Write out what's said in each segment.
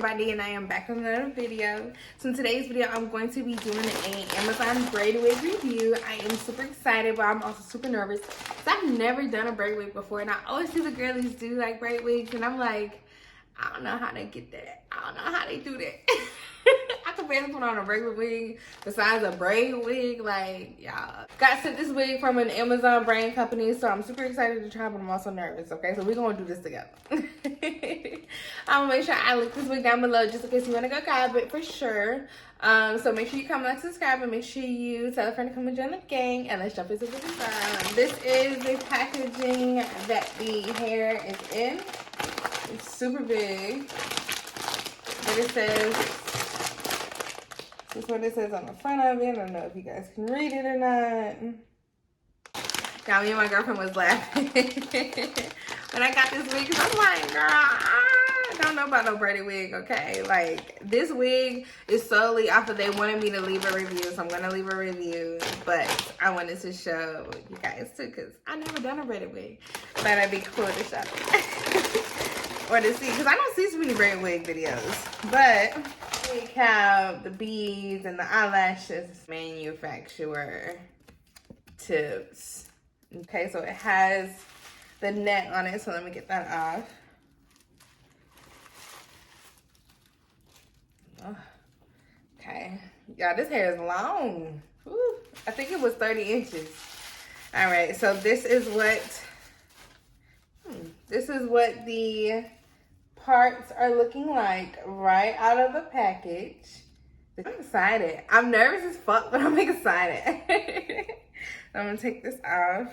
nobody, and I am back with another video. So in today's video, I'm going to be doing an Amazon braid wig review. I am super excited, but I'm also super nervous because I've never done a braid wig before, and I always see the girlies do like braid wigs, and I'm like, I don't know how they get that. I don't know how they do that. I can barely put on a regular wig besides a braid wig. Like, y'all. Got sent this wig from an Amazon brand company, so I'm super excited to try, but I'm also nervous, okay? So we're going to do this together. I'm going to make sure I link this wig down below just in case you want to go grab it for sure. So make sure you comment, like, subscribe, and make sure you tell a friend to come and join the gang, and let's jump into the design. This is the packaging that the hair is in. It's super big. But it says, this is what it says on the front of it. I don't know if you guys can read it or not. Now, me and my girlfriend was laughing when I got this wig, because I'm like, girl, I don't know about no braided wig, okay? Like, this wig is solely off of they wanted me to leave a review, so I'm going to leave a review. But I wanted to show you guys, too, because I never done a braided wig. But it'd be cool to show or to see, because I don't see so many braid wig videos. But we have the beads and the eyelashes. Manufacturer tips. Okay, so it has the net on it, so let me get that off. Oh, okay, y'all, this hair is long. Woo. I think it was 30 inches. All right, so this is what the parts are looking like right out of the package. I'm excited. I'm nervous as fuck, but I'm excited. I'm gonna take this off.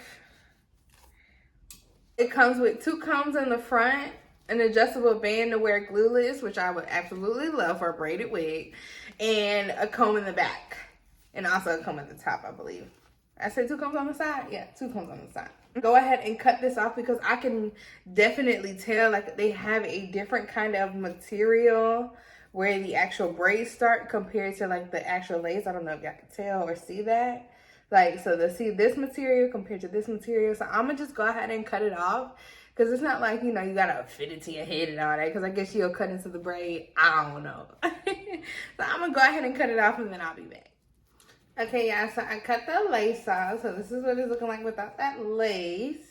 It comes with 2 combs in the front, an adjustable band to wear glueless, which I would absolutely love for a braided wig, and a comb in the back, and also a comb at the top, I believe. I said 2 combs on the side? Yeah, 2 combs on the side. Go ahead and cut this off because I can definitely tell like they have a different kind of material where the actual braids start compared to like the actual lace. I don't know if y'all can tell or see that. Like, so to see this material compared to this material. So I'm gonna just go ahead and cut it off because it's not like, you know, you gotta fit it to your head and all that, because I guess you'll cut into the braid. I don't know. So I'm gonna go ahead and cut it off and then I'll be back. Okay, y'all, so I cut the lace off. So this is what it's looking like without that lace.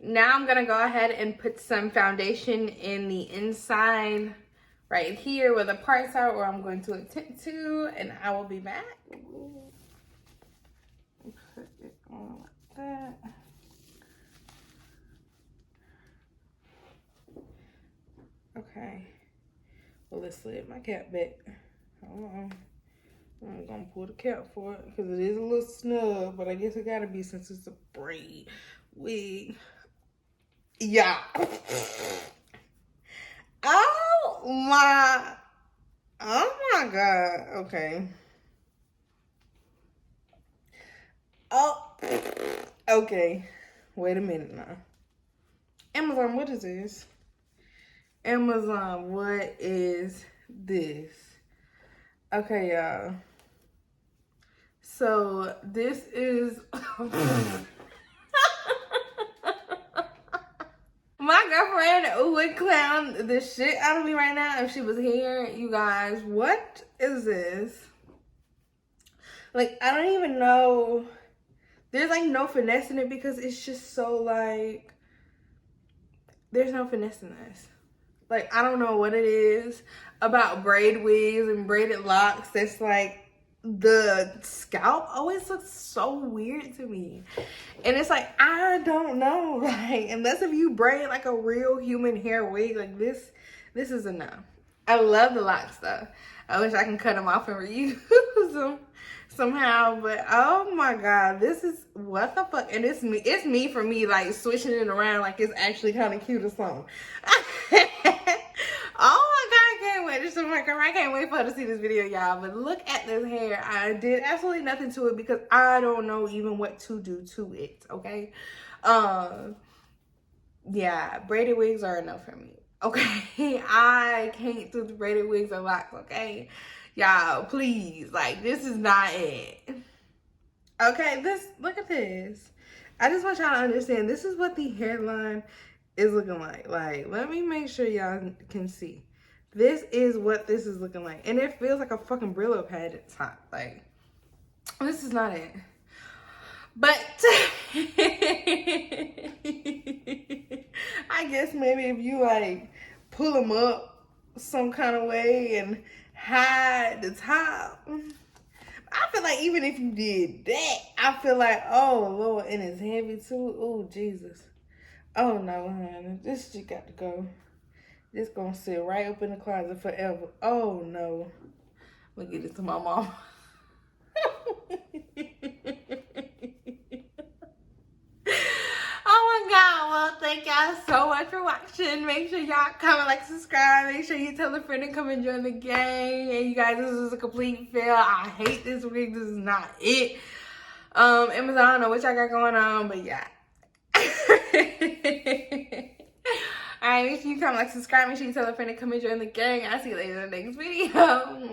Now I'm gonna go ahead and put some foundation in the inside right here where the parts are, or I'm going to attempt to, and I will be back. Put it on like that. Okay. Well, let's slip my cap back. Hold on. I'm gonna pull the cap for it because it is a little snug, but I guess it gotta be since it's a braid wig. Yeah. Oh my God. Okay. Oh, okay. Wait a minute now. Amazon, what is this? Amazon, what is this? Okay, y'all. So this is my girlfriend would clown the shit out of me right now if she was here. You guys, what is this? Like, I don't even know. There's like no finesse in it because it's just so like, there's no finesse in this. Like, I don't know what it is about braid wigs and braided locks that's like, the scalp always looks so weird to me. And it's like, I don't know. Like, unless if you braid like a real human hair wig, like this is enough. I love the locks though. I wish I can cut them off and reuse them somehow, but oh my God, this is, what the fuck? And it's me for me like switching it around like it's actually kind of cute or something. Oh my God, I can't wait. This is my girl. I can't wait for her to see this video, y'all. But look at this hair. I did absolutely nothing to it because I don't know even what to do to it, okay? Yeah, braided wigs are enough for me, okay? I can't do the braided wigs or locks, okay? Y'all, please, like, this is not it. Okay, look at this. I just want y'all to understand, this is what the hairline is looking like. Like, let me make sure y'all can see. this is what this is looking like. And it feels like a fucking Brillo pad at the top. Like, this is not it. But I guess maybe if you like pull them up some kind of way and hide the top, I feel like even if you did that, I feel like, oh Lord, and it's heavy too. Oh Jesus. Oh no, honey, this shit got to go. This gonna sit right up in the closet forever. Oh no. I'm gonna get it to my mom. Oh my God. Well, thank y'all so much for watching. Make sure y'all comment, like, subscribe. Make sure you tell a friend to come and join the gang. And you guys, this is a complete fail. I hate this wig. This is not it. Amazon, I don't know what y'all got going on, but yeah. Alright, make sure you comment, like, subscribe. Make sure you tell a friend to come and join the gang. I'll see you later in the next video.